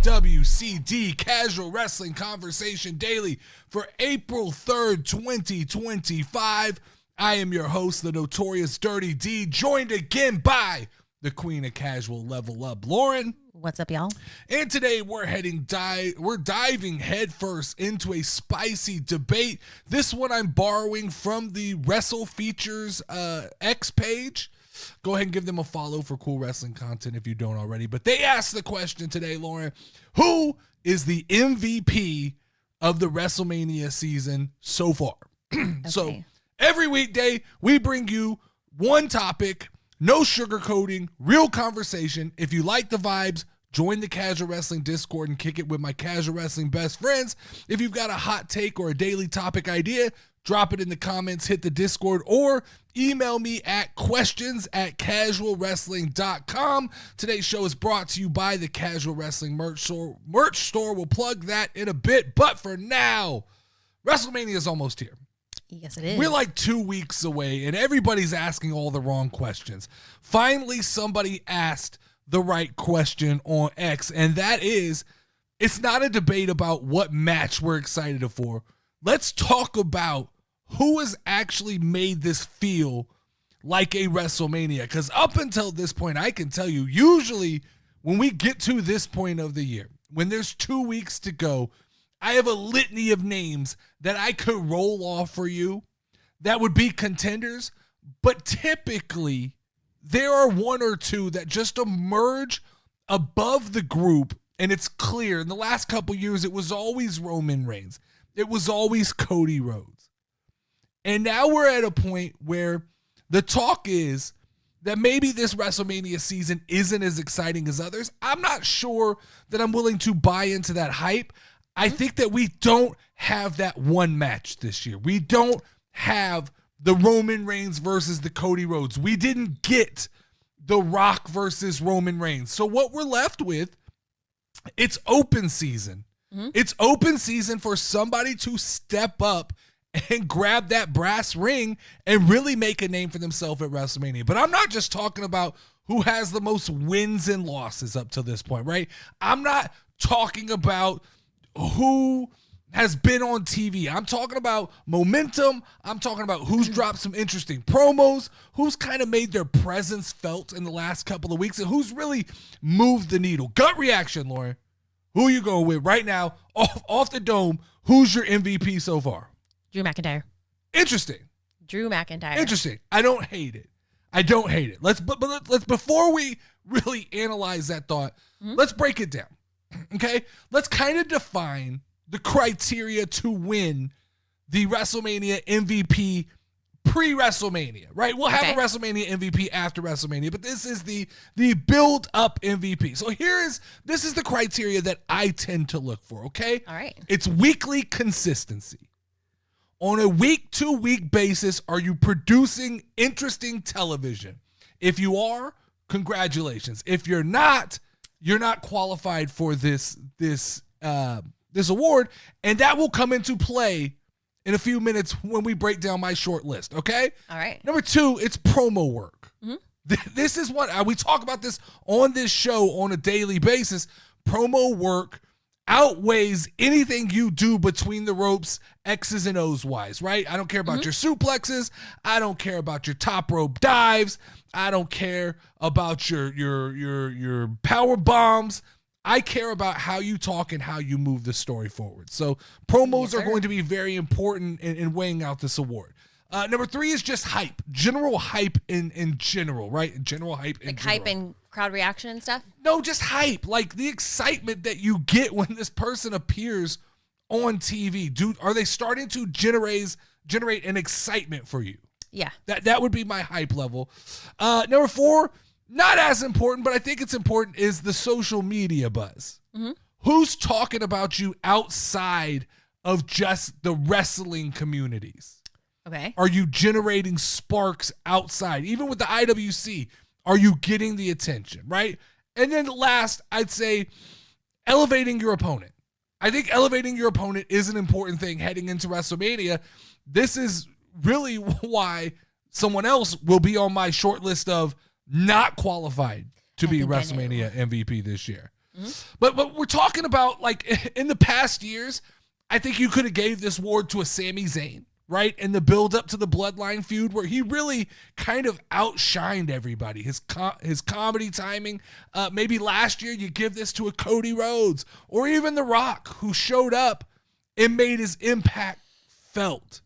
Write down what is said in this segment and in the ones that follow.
CWCD Casual Wrestling Conversation Daily for April 3rd, 2025. I am your host, the Notorious Dirty D, joined again by the Queen of Casual Level Up, Lauren. What's up, y'all? And today we're diving headfirst into a spicy debate. This one I'm borrowing from the Wrestle Features X page. Go ahead and give them a follow for cool wrestling content if you don't already. But they asked the question today, Lauren, who is the MVP of the WrestleMania season so far? Okay. So every weekday, we bring you one topic, no sugarcoating, real conversation. If you like the vibes, join the Casual Wrestling Discord and kick it with my casual wrestling best friends. If you've got a hot take or a daily topic idea, drop it in the comments, hit the Discord, or email me at questions@casualwrestling.com. Today's show is brought to you by the Casual Wrestling Merch Store. We'll plug that in a bit, but for now, WrestleMania is almost here. Yes, it is. We're like 2 weeks away, and everybody's asking all the wrong questions. Finally, somebody asked the right question on X, and that is, it's not a debate about what match we're excited for. Let's talk about who has actually made this feel like a WrestleMania. Because up until this point, I can tell you, usually when we get to this point of the year, when there's 2 weeks to go, I have a litany of names that I could roll off for you that would be contenders. But typically, there are one or two that just emerge above the group. And it's clear in the last couple years, it was always Roman Reigns. It was always Cody Rhodes. And now we're at a point where the talk is that maybe this WrestleMania season isn't as exciting as others. I'm not sure that I'm willing to buy into that hype. I think that we don't have that one match this year. We don't have the Roman Reigns versus the Cody Rhodes. We didn't get The Rock versus Roman Reigns. So what we're left with, it's open season. Mm-hmm. It's open season for somebody to step up and grab that brass ring and really make a name for themselves at WrestleMania. But I'm not just talking about who has the most wins and losses up to this point, right? I'm not talking about who has been on TV. I'm talking about momentum. I'm talking about who's dropped some interesting promos, who's kind of made their presence felt in the last couple of weeks, and who's really moved the needle. Gut reaction, Lauren. Who are you going with right now, off the dome? Who's your MVP so far? Drew McIntyre. Interesting. Drew McIntyre. Interesting. I don't hate it. Let's before we really analyze that thought, let's break it down. Okay? Let's kind of define the criteria to win the WrestleMania MVP pre-WrestleMania, right? We'll have a WrestleMania MVP after WrestleMania, but this is the build-up MVP. So this is the criteria that I tend to look for, okay? All right. It's weekly consistency. On a week-to-week basis, are you producing interesting television? If you are, congratulations. If you're not qualified for this award, and that will come into play in a few minutes when we break down my short list, okay? All right. Number two, it's promo work. Mm-hmm. This is what we talk about this on this show on a daily basis. Promo work outweighs anything you do between the ropes, X's and O's wise, right? I don't care about your suplexes. I don't care about your top rope dives. I don't care about your power bombs. I care about how you talk and how you move the story forward. So promos are going to be very important in weighing out this award. Number three is just hype. General hype in general, right? General hype in general. Hype and crowd reaction and stuff? No, just hype. Like the excitement that you get when this person appears on TV. Dude, are they starting to generate an excitement for you? Yeah. That would be my hype level. Number four, not as important, but I think it's important, is the social media buzz. Mm-hmm. Who's talking about you outside of just the wrestling communities? Okay. Are you generating sparks outside? Even with the IWC, are you getting the attention, right? And then last, I'd say elevating your opponent. I think elevating your opponent is an important thing heading into WrestleMania. This is really why someone else will be on my short list of not qualified to be WrestleMania MVP this year. But we're talking about, like, in the past years, I think you could have gave this award to a Sami Zayn, right? In the build up to the Bloodline feud, where he really kind of outshined everybody. His comedy timing. Maybe last year you give this to a Cody Rhodes, or even The Rock, who showed up and made his impact felt.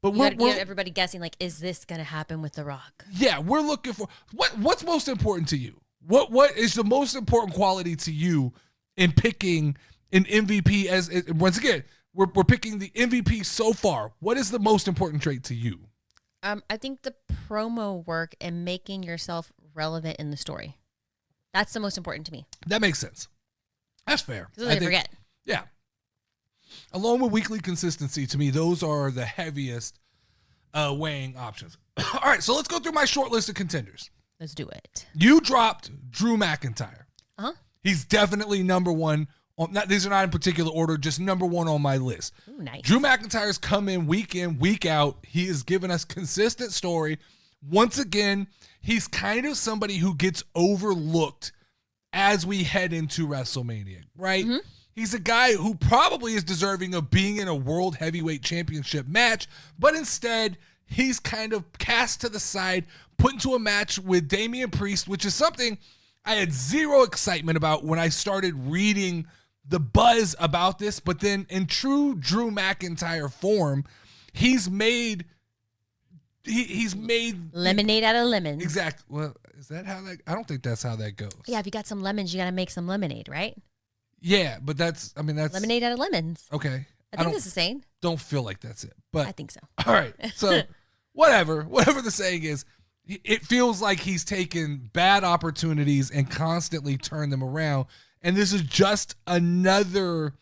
But you got everybody guessing, like, is this going to happen with The Rock? Yeah, we're looking for what's most important to you. What is the most important quality to you in picking an MVP? As once again, we're picking the MVP so far. What is the most important trait to you? I think the promo work and making yourself relevant in the story. That's the most important to me. That makes sense. That's fair. Because I forget. Yeah. Along with weekly consistency, to me, those are the heaviest weighing options. All right, so let's go through my short list of contenders. Let's do it. You dropped Drew McIntyre. Uh-huh. He's definitely number one. These are not in particular order, just number one on my list. Ooh, nice. Drew McIntyre's come in, week out. He has given us consistent story. Once again, he's kind of somebody who gets overlooked as we head into WrestleMania, right? Mm-hmm. He's a guy who probably is deserving of being in a World Heavyweight Championship match, but instead, he's kind of cast to the side, put into a match with Damian Priest, which is something I had zero excitement about when I started reading the buzz about this. But then in true Drew McIntyre form, he's made lemonade out of lemons. Exactly. Well, is that how that? I don't think that's how that goes. Yeah, if you got some lemons, you got to make some lemonade, right? Yeah, but that's lemonade out of lemons. Okay. I think that's the saying. Don't feel like that's it, but I think so. All right. So whatever the saying is, it feels like he's taken bad opportunities and constantly turned them around. And this is just another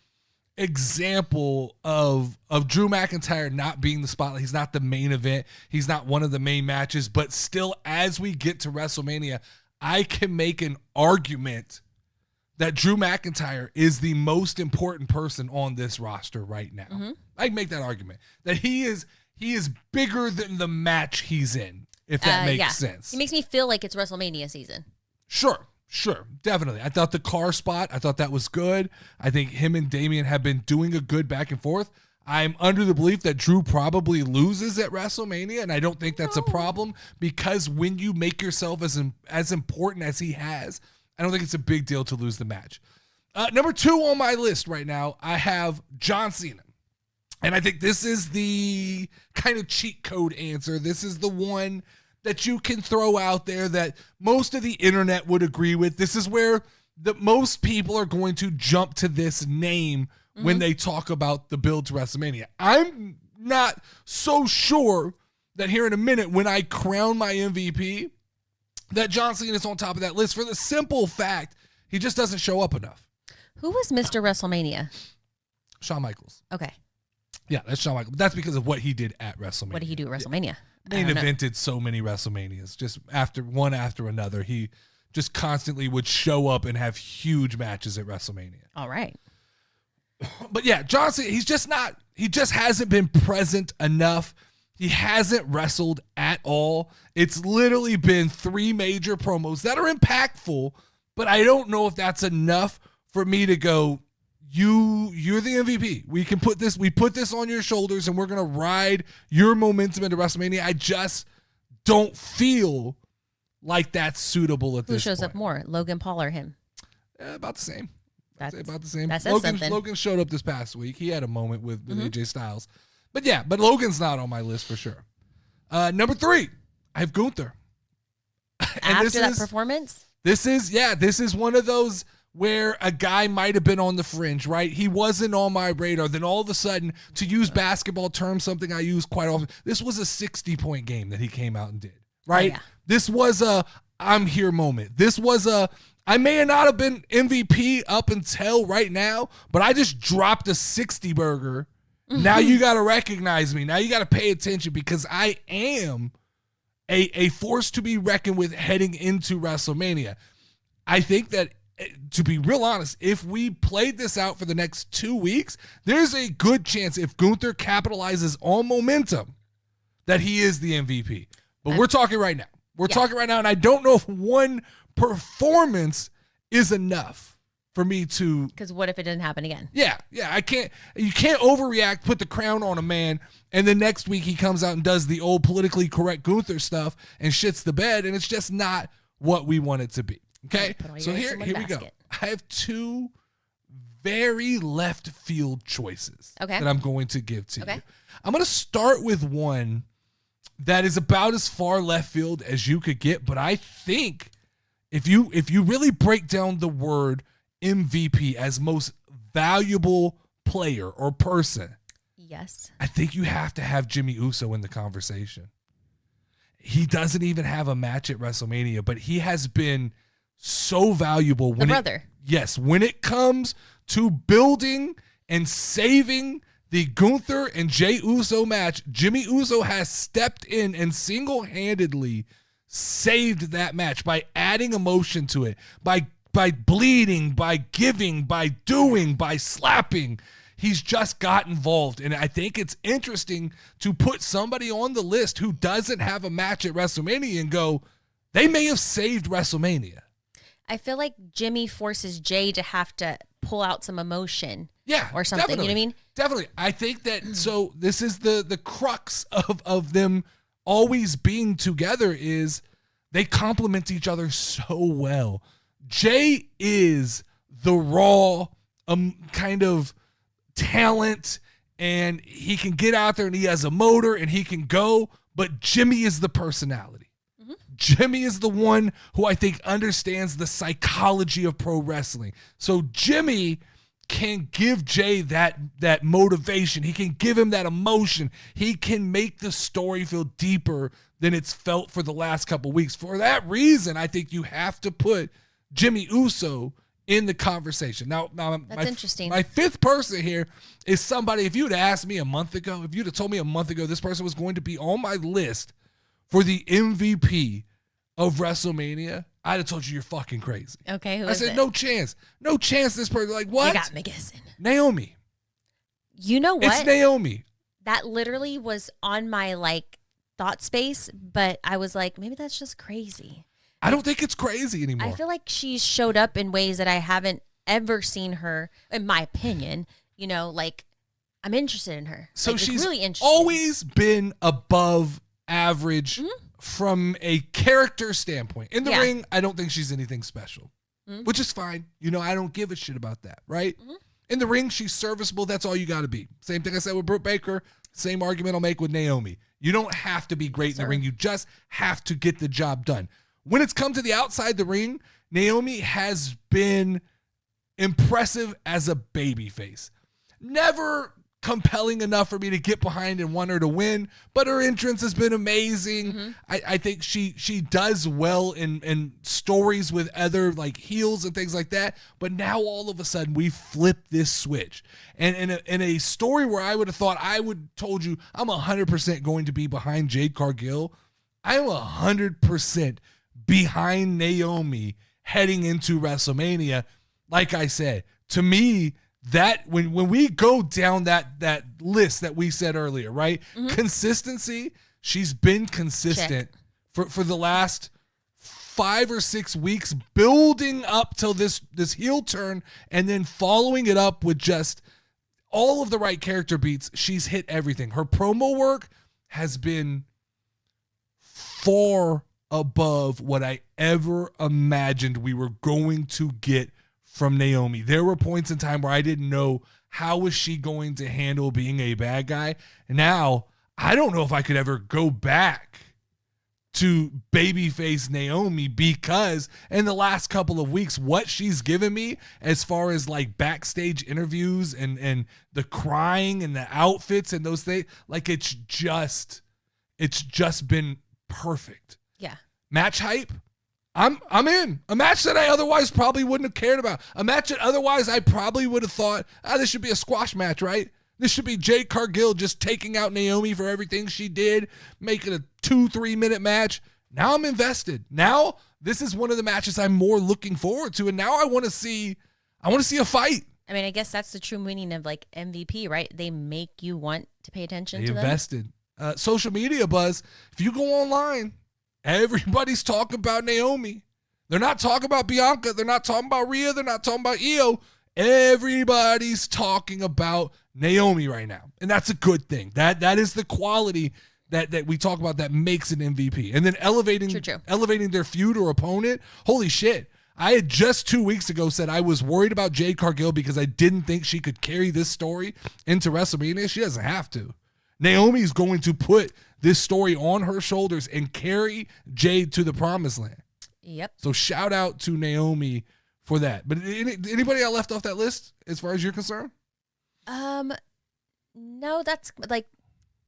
example of Drew McIntyre not being the spotlight. He's not the main event. He's not one of the main matches. But still, as we get to WrestleMania, I can make an argument that Drew McIntyre is the most important person on this roster right now. Mm-hmm. I can make that argument. That he is bigger than the match he's in, if that makes sense. He makes me feel like it's WrestleMania season. Sure, definitely. I thought the car spot, I thought that was good. I think him and Damian have been doing a good back and forth. I'm under the belief that Drew probably loses at WrestleMania, and I don't think that's a problem, because when you make yourself as important as he has, I don't think it's a big deal to lose the match. Number 2 on my list right now, I have John Cena. And I think this is the kind of cheat code answer. This is the one that you can throw out there that most of the internet would agree with. This is where most people are going to jump to this name when they talk about the build to WrestleMania. I'm not so sure that here in a minute, when I crown my MVP, that John Cena is on top of that list, for the simple fact he just doesn't show up enough. Who was Mr. WrestleMania? Shawn Michaels. Okay. Yeah, that's Shawn Michaels. That's because of what he did at WrestleMania. What did he do at WrestleMania? Main evented so many WrestleManias. Just one after another. He just constantly would show up and have huge matches at WrestleMania. All right. But yeah, John Cena, he just hasn't been present enough. He hasn't wrestled at all. It's literally been 3 major promos that are impactful, but I don't know if that's enough for me to go, you're the MVP. We put this on your shoulders, and we're going to ride your momentum into WrestleMania. I just don't feel like that's suitable at this point. Who shows up more, Logan Paul or him? About the same. That's about the same. That says something. Logan showed up this past week. He had a moment with AJ Styles. But Logan's not on my list for sure. Number 3, I have Gunther. After that performance? This is one of those where a guy might have been on the fringe, right? He wasn't on my radar. Then all of a sudden, to use basketball terms, something I use quite often, this was a 60-point game that he came out and did, right? Oh, yeah. This was a I'm here moment. This was I may not have been MVP up until right now, but I just dropped a 60 burger. Now you got to recognize me. Now you got to pay attention, because I am a force to be reckoned with heading into WrestleMania. I think that, to be real honest, if we played this out for the next 2 weeks, there's a good chance, if Gunther capitalizes on momentum, that he is the MVP. But we're talking right now. We're talking right now, and I don't know if one performance is enough. for me to. Because what if it didn't happen again? Yeah. You can't overreact, put the crown on a man, and then next week he comes out and does the old politically correct Gunther stuff and shits the bed, and it's just not what we want it to be. Okay? So here we go. I have two very left field choices that I'm going to give to you. I'm going to start with one that is about as far left field as you could get, but I think if you really break down the word MVP as most valuable player or person, yes, I think you have to have Jimmy Uso in the conversation. He doesn't even have a match at WrestleMania, but he has been so valuable when when it comes to building and saving the Gunther and Jey Uso match. Jimmy Uso has stepped in and single-handedly saved that match by adding emotion to it, by bleeding, by giving, by doing, by slapping. He's just got involved. And I think it's interesting to put somebody on the list who doesn't have a match at WrestleMania and go, they may have saved WrestleMania. I feel like Jimmy forces Jay to have to pull out some emotion. Or something. Definitely. You know what I mean? Definitely. I think that, so this is the crux of them always being together is they complement each other so well. Jay is the raw kind of talent, and he can get out there and he has a motor and he can go, but Jimmy is the personality. Jimmy is the one who I think understands the psychology of pro wrestling. So Jimmy can give Jay that motivation. He can give him that emotion. He can make the story feel deeper than it's felt for the last couple weeks. For that reason, I think you have to put Jimmy Uso in the conversation. Now that's interesting. My fifth person here is somebody, if you'd asked me a month ago, if you'd have told me a month ago this person was going to be on my list for the MVP of WrestleMania, I'd have told you you're fucking crazy. Okay, I said, no chance. No chance this person. Like, what? You got me guessing. Naomi. You know what? It's Naomi. That literally was on my, thought space, but I was like, maybe that's just crazy. I don't think it's crazy anymore. I feel like she's showed up in ways that I haven't ever seen her, in my opinion. I'm interested in her. So she's really interested. Always been above average from a character standpoint. In the ring, I don't think she's anything special, which is fine. I don't give a shit about that, right? In the ring, she's serviceable. That's all you got to be. Same thing I said with Britt Baker. Same argument I'll make with Naomi. You don't have to be great in the ring. You just have to get the job done. When it's come to the outside the ring, Naomi has been impressive as a babyface. Never compelling enough for me to get behind and want her to win, but her entrance has been amazing. I think she does well in stories with other heels and things like that, but now all of a sudden we flip this switch, and in a story where I would have thought I would told you I'm 100% going to be behind Jade Cargill, I'm 100% behind Naomi heading into WrestleMania. Like I said, to me, that when we go down that list that we said earlier, right? Consistency, she's been consistent for the last 5 or 6 weeks, building up till this heel turn and then following it up with just all of the right character beats. She's hit everything. Her promo work has been far above what I ever imagined we were going to get from Naomi. There were points in time where I didn't know how was she going to handle being a bad guy. Now, I don't know if I could ever go back to babyface Naomi, because in the last couple of weeks, what she's given me as far as backstage interviews and the crying and the outfits and those things, it's just been perfect. Yeah. Match hype. I'm in. A match that I otherwise probably wouldn't have cared about. A match that otherwise I probably would have thought, this should be a squash match, right? This should be Jade Cargill just taking out Naomi for everything she did, making a 2-3 minute match. Now I'm invested. Now this is one of the matches I'm more looking forward to, and now I want to see a fight. I mean, I guess that's the true meaning of MVP, right? They make you want to pay attention to them. They invested. Social media buzz. If you go online, everybody's talking about Naomi. They're not talking about Bianca. They're not talking about Rhea. They're not talking about Io. Everybody's talking about Naomi right now. And that's a good thing. That is the quality that we talk about that makes an MVP. And then elevating their feud or opponent. Holy shit. I had just 2 weeks ago said I was worried about Jade Cargill because I didn't think she could carry this story into WrestleMania. She doesn't have to. Naomi's going to put this story on her shoulders and carry Jade to the promised land. Yep. So shout out to Naomi for that. But anybody I left off that list as far as you're concerned? No, that's like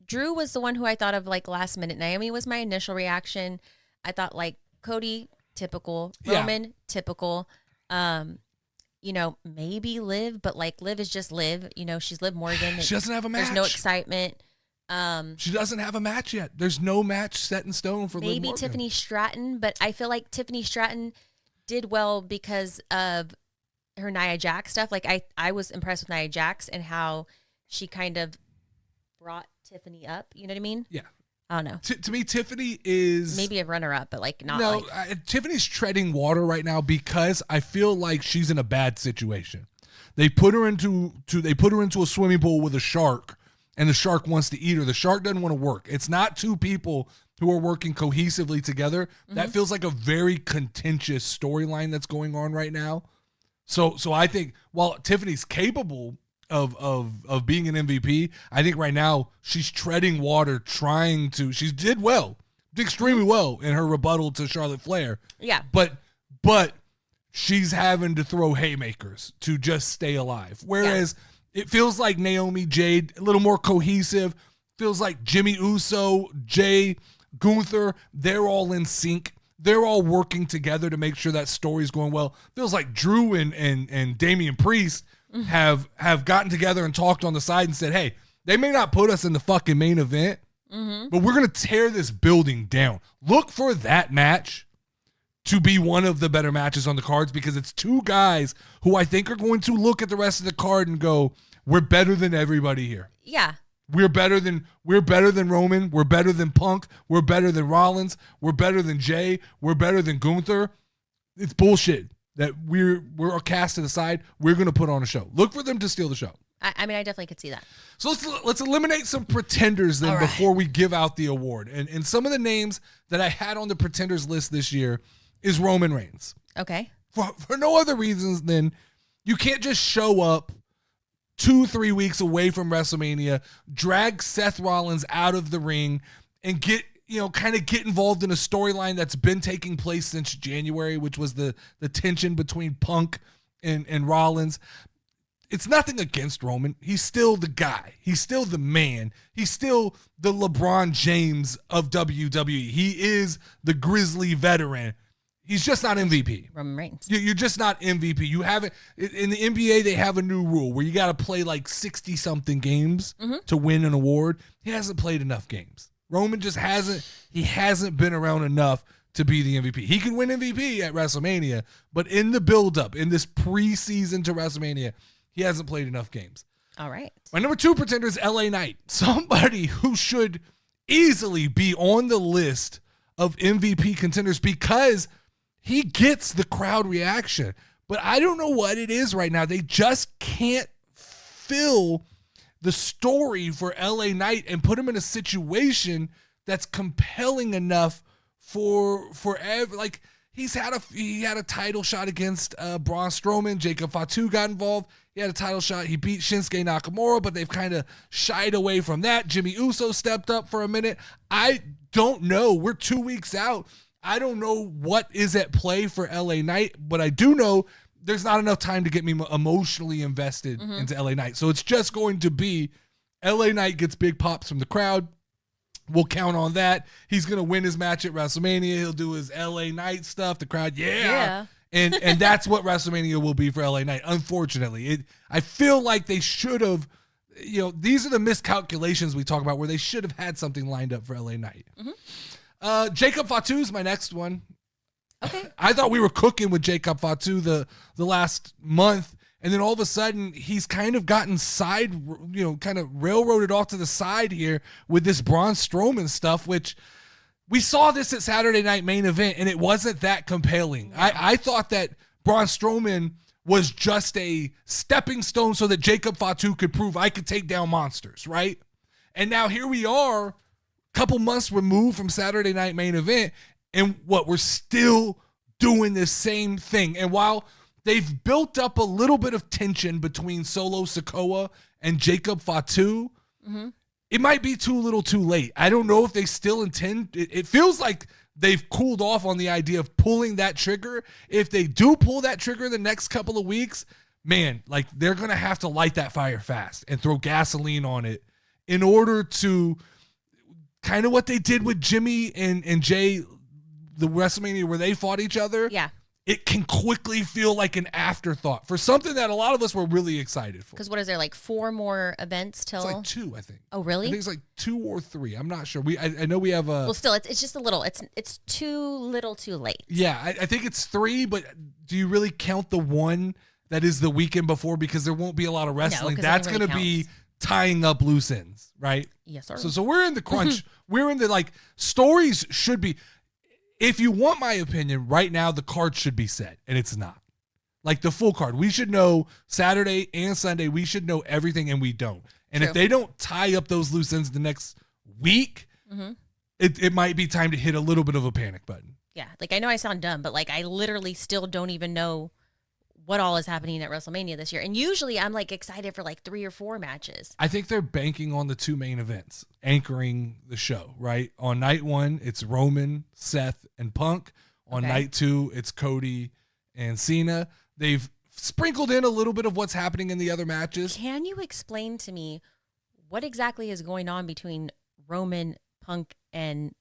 Drew was the one who I thought of like last minute. Naomi was my initial reaction. I thought like Cody, typical. Roman, typical. Maybe Liv, but like Liv is just Liv. She's Liv Morgan. She doesn't have a match. There's no excitement. She doesn't have a match yet. There's no match set in stone for Liv Morgan. Maybe Tiffany Stratton, but I feel like Tiffany Stratton did well because of her Nia Jax stuff. Like I was impressed with Nia Jax and how she kind of brought Tiffany up. You know what I mean? Yeah. I don't know. To me, Tiffany is maybe a runner-up, but like not. No, Tiffany's treading water right now because I feel like she's in a bad situation. They put her into a swimming pool with a shark, and the shark wants to eat her. The shark doesn't want to work. It's not two people who are working cohesively together. Mm-hmm. That feels like a very contentious storyline that's going on right now. So I think while Tiffany's capable of being an MVP, I think right now she's treading water, she did extremely well in her rebuttal to Charlotte Flair. Yeah. But she's having to throw haymakers to just stay alive. Whereas it feels like Naomi, Jade, a little more cohesive. Feels like Jimmy Uso, Jay, Gunther, they're all in sync. They're all working together to make sure that story's going well. Feels like Drew and Damian Priest have gotten together and talked on the side and said, hey, they may not put us in the fucking main event, but we're going to tear this building down. Look for that match to be one of the better matches on the cards because it's two guys who I think are going to look at the rest of the card and go, we're better than everybody here. Yeah. We're better than Roman. We're better than Punk. We're better than Rollins. We're better than Jay. We're better than Gunther. It's bullshit that we're cast to the side. We're going to put on a show. Look for them to steal the show. I mean, I definitely could see that. So let's eliminate some pretenders then before we give out the award. And some of the names that I had on the pretenders list this year is Roman Reigns. Okay. For no other reasons than you can't just show up 2-3 weeks away from WrestleMania, drag Seth Rollins out of the ring, and get involved in a storyline that's been taking place since January, which was the tension between Punk and Rollins. It's nothing against Roman. He's still the guy. He's still the man. He's still the LeBron James of WWE. He is the grizzly veteran. He's just not MVP. Roman Reigns. You're just not MVP. You haven't in the NBA. They have a new rule where you got to play like 60-something games to win an award. He hasn't played enough games. Roman just hasn't. He hasn't been around enough to be the MVP. He can win MVP at WrestleMania, but in the build-up, in this preseason to WrestleMania, he hasn't played enough games. All right. My number 2 pretender is LA Knight, somebody who should easily be on the list of MVP contenders because he gets the crowd reaction. But I don't know what it is right now. They just can't fill the story for LA Knight and put him in a situation that's compelling enough for like he had a title shot against Braun Strowman. Jacob Fatu got involved. He had a title shot. He beat Shinsuke Nakamura, but they've kind of shied away from that. Jimmy Uso stepped up for a minute. I don't know. We're 2 weeks out. I don't know what is at play for LA Knight, but I do know there's not enough time to get me emotionally invested into LA Knight. So it's just going to be LA Knight gets big pops from the crowd. We'll count on that. He's going to win his match at WrestleMania. He'll do his LA Knight stuff. The crowd, yeah. And that's what WrestleMania will be for LA Knight. Unfortunately, I feel like they should have, these are the miscalculations we talk about where they should have had something lined up for LA Knight. Jacob Fatu is my next one. Okay. I thought we were cooking with Jacob Fatu the last month, and then all of a sudden he's kind of gotten kind of railroaded off to the side here with this Braun Strowman stuff, which we saw this at Saturday Night Main Event, and it wasn't that compelling. I thought that Braun Strowman was just a stepping stone so that Jacob Fatu could prove I could take down monsters, right? And now here we are, a couple months removed from Saturday Night Main Event, and we're still doing the same thing. And while they've built up a little bit of tension between Solo Sikoa and Jacob Fatu, it might be too little too late. I don't know if they still intend. It feels like they've cooled off on the idea of pulling that trigger. If they do pull that trigger in the next couple of weeks, man, like they're going to have to light that fire fast and throw gasoline on it in order to kind of what they did with Jimmy and Jay, the WrestleMania where they fought each other. Yeah. It can quickly feel like an afterthought for something that a lot of us were really excited for. Because what is there, like 4 more events till? It's like 2, I think. Oh, really? I think it's like 2 or 3. I'm not sure. I know we have a. Well, still, it's just a little. It's too little, too late. Yeah, I think it's 3. But do you really count the one that is the weekend before? Because there won't be a lot of wrestling. No, that's really going to be tying up loose ends, right? Yes, sir. So we're in the crunch. We're in the like stories should be. If you want my opinion, right now the card should be set, and it's not. Like the full card. We should know Saturday and Sunday. We should know everything, and we don't. And if they don't tie up those loose ends the next week, it might be time to hit a little bit of a panic button. Yeah, like I know I sound dumb, but like I literally still don't even know what all is happening at WrestleMania this year. And usually I'm like excited for like 3 or 4 matches. I think they're banking on the 2 main events, anchoring the show, right? On night 1, it's Roman, Seth, and Punk. On night 2, it's Cody and Cena. They've sprinkled in a little bit of what's happening in the other matches. Can you explain to me what exactly is going on between Roman, Punk, and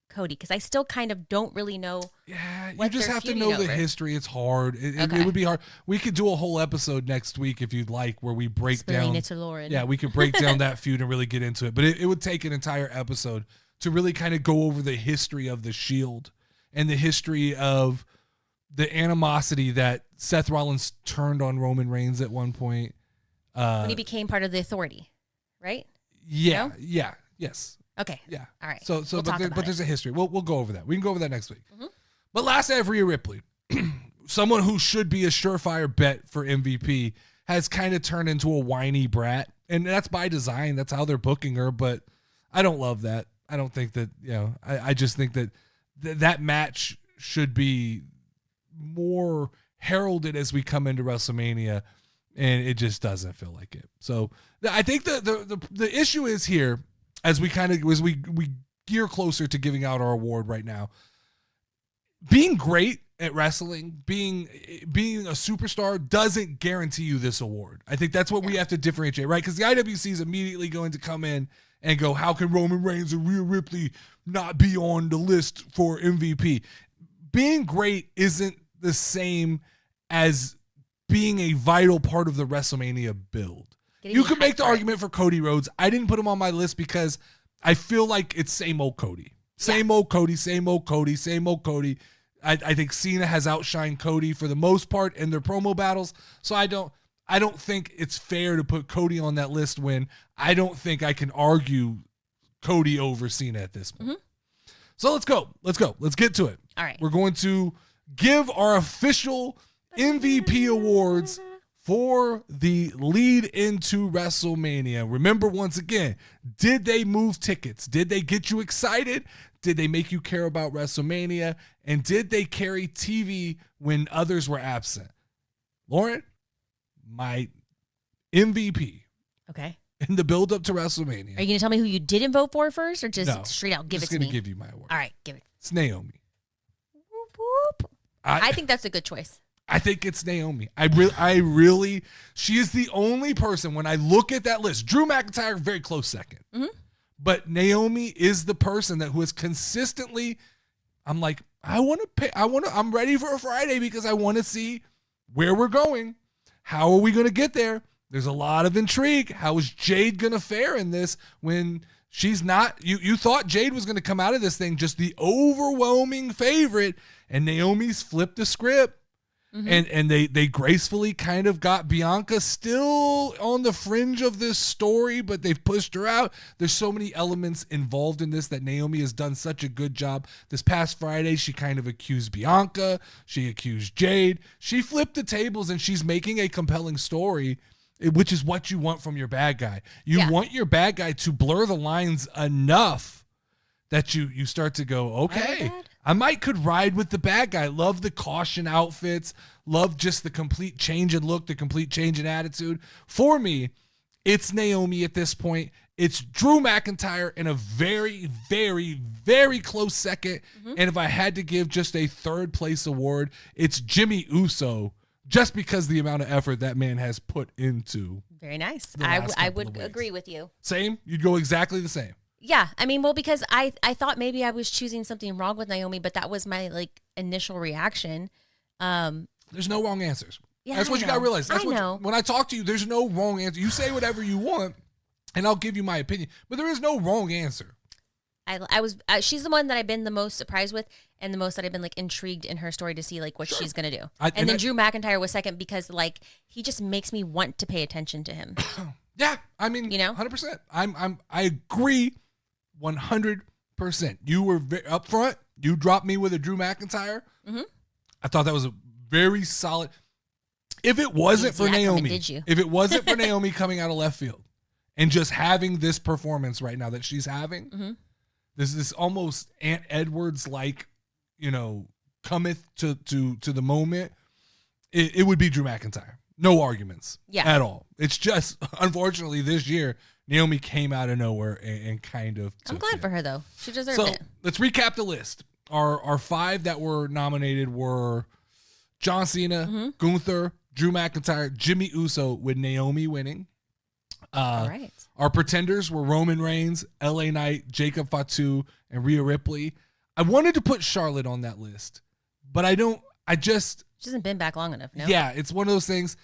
Cody? Because I still kind of don't really know. Yeah, you just have to know the history. It's hard. It would be hard. We could do a whole episode next week if you'd like, where we break down. It to Lauren. Yeah, we could break down that feud and really get into it. But it would take an entire episode to really kind of go over the history of the Shield and the history of the animosity that Seth Rollins turned on Roman Reigns at one point. When he became part of the Authority, right? Yeah, No? yeah, yes. Okay. Yeah. All right. So We'll but there's a history. We'll go over that. We can go over that next week. But last night, Rhea Ripley, someone who should be a surefire bet for MVP, has kind of turned into a whiny brat, and that's by design. That's how they're booking her. But I don't love that. I don't think that, I just think that that match should be more heralded as we come into WrestleMania, and it just doesn't feel like it. So I think the issue is here as we gear closer to giving out our award right now. Being great at wrestling, being a superstar doesn't guarantee you this award. I think that's what we have to differentiate, right? Because the IWC is immediately going to come in and go, how can Roman Reigns and Rhea Ripley not be on the list for MVP? Being great isn't the same as being a vital part of the WrestleMania build. You can make the argument for Cody Rhodes. I didn't put him on my list because I feel like it's same old Cody. Same old Cody, same old Cody, same old Cody. I think Cena has outshined Cody for the most part in their promo battles. So I don't think it's fair to put Cody on that list when I don't think I can argue Cody over Cena at this point. So let's go. Let's get to it. All right. We're going to give our official MVP awards for the lead into WrestleMania. Remember, once again, did they move tickets? Did they get you excited? Did they make you care about WrestleMania? And did they carry TV when others were absent? Lauren, my MVP Okay. in the build-up to WrestleMania. Are you going to tell me who you didn't vote for first, or just No, straight out give it just to going me? to give you my award. All right, give it. It's Naomi. Whoop, whoop. I think that's a good choice. I think it's Naomi. I really, she is the only person when I look at that list. Drew McIntyre, very close second. But Naomi is the person who is consistently, I'm like, I'm ready for a Friday because I want to see where we're going. How are we going to get there? There's a lot of intrigue. How is Jade going to fare in this when she's not? You thought Jade was going to come out of this thing just the overwhelming favorite, and Naomi's flipped the script. And they gracefully kind of got Bianca still on the fringe of this story, but they've pushed her out. There's so many elements involved in this that Naomi has done such a good job. This past Friday, she kind of accused Bianca. She accused Jade. She flipped the tables, and she's making a compelling story, which is what you want from your bad guy. You want your bad guy to blur the lines enough that you start to go, okay, I might could ride with the bad guy. Love the caution outfits. Love just the complete change in look, the complete change in attitude. For me, it's Naomi at this point. It's Drew McIntyre in a very, very, very close second. And if I had to give just a third place award, it's Jimmy Uso, just because the amount of effort that man has put into. Very nice. I would agree with you. Same? You'd go exactly the same. Yeah, I mean, well, because I thought maybe I was choosing something wrong with Naomi, but that was my initial reaction. There's no wrong answers. Yeah, that's what you gotta realize. That's I know. When I talk to you, there's no wrong answer. You say whatever you want, and I'll give you my opinion. But there is no wrong answer. She's the one that I've been the most surprised with, and the most that I've been intrigued in her story to see what she's gonna do. And then Drew McIntyre was second because he just makes me want to pay attention to him. Yeah, I mean, 100%. I agree. 100%. You were up front. You dropped me with a Drew McIntyre. I thought that was a very solid. If it wasn't for Naomi, if it wasn't for Naomi coming out of left field and just having this performance right now that she's having, this almost Aunt Edwards cometh to the moment. It would be Drew McIntyre. No arguments at all. It's just, unfortunately, this year, Naomi came out of nowhere and kind of took I'm glad it. for her, though. She deserved it. So let's recap the list. Our five that were nominated were John Cena, Gunther, Drew McIntyre, Jimmy Uso, with Naomi winning. All right. Our pretenders were Roman Reigns, LA Knight, Jacob Fatu, and Rhea Ripley. I wanted to put Charlotte on that list, but she hasn't been back long enough, no? Yeah, it's one of those things.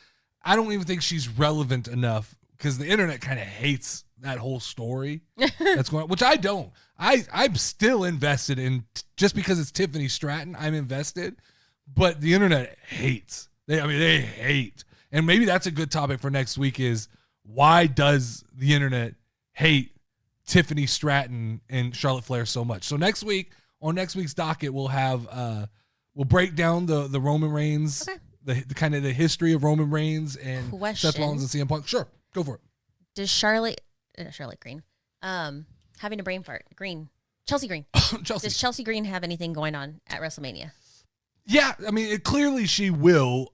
I don't even think she's relevant enough because the internet kind of hates that whole story that's going on, which I don't. I'm still invested in, just because it's Tiffany Stratton, I'm invested, but the internet hates. They hate. And maybe that's a good topic for next week is, why does the internet hate Tiffany Stratton and Charlotte Flair so much? So next week, on next week's docket, we'll have we'll break down the Roman Reigns, the kind of the history of Roman Reigns and Seth Rollins and CM Punk. Sure, go for it. Does Charlotte Green, having a brain fart, Chelsea Green. Does Chelsea Green have anything going on at WrestleMania? Yeah, I mean, clearly she will.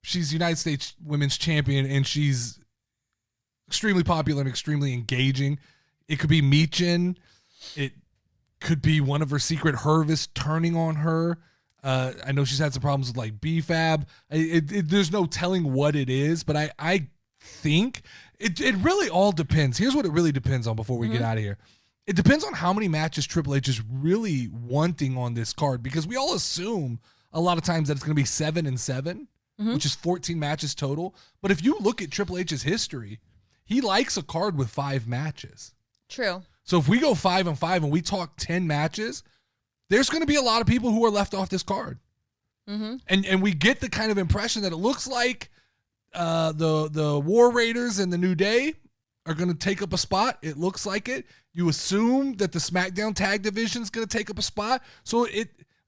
She's United States Women's Champion, and she's extremely popular and extremely engaging. It could be Michin. It could be one of her secret Hervis turning on her. I know she's had some problems with BFAB. There's no telling what it is, but I think it really all depends. Here's what it really depends on before we get out of here. It depends on how many matches Triple H is really wanting on this card, because we all assume a lot of times that it's going to be 7 and 7, which is 14 matches total. But if you look at Triple H's history, he likes a card with 5 matches. True. So if we go 5 and 5 and we talk 10 matches, there's going to be a lot of people who are left off this card. And we get the kind of impression that it looks like the War Raiders and the New Day are going to take up a spot. It looks like it. You assume that the SmackDown Tag Division is going to take up a spot. So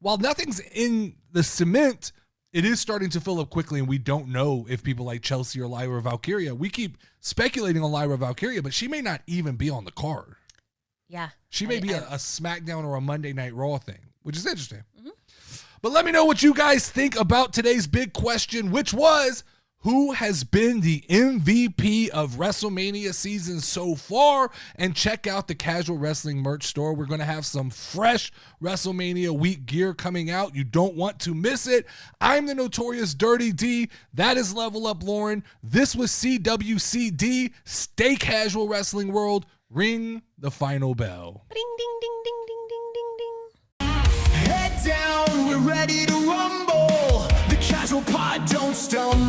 while nothing's in the cement, it is starting to fill up quickly, and we don't know if people like Chelsea or Lyra Valkyria. We keep speculating on Lyra Valkyria, but she may not even be on the card. Yeah. She may be a SmackDown or a Monday Night Raw thing, which is interesting. But let me know what you guys think about today's big question, which was, who has been the MVP of WrestleMania season so far? And check out the Casual Wrestling merch store. We're going to have some fresh WrestleMania week gear coming out. You don't want to miss it. I'm the Notorious Dirty D. That is Level Up Lauren. This was CWCD. Stay casual, Wrestling World. Ring the final bell. Ding, ding, ding, ding, ding, ding, ding, ding. Head down, we're ready to rumble. The Casual Pod don't stumble.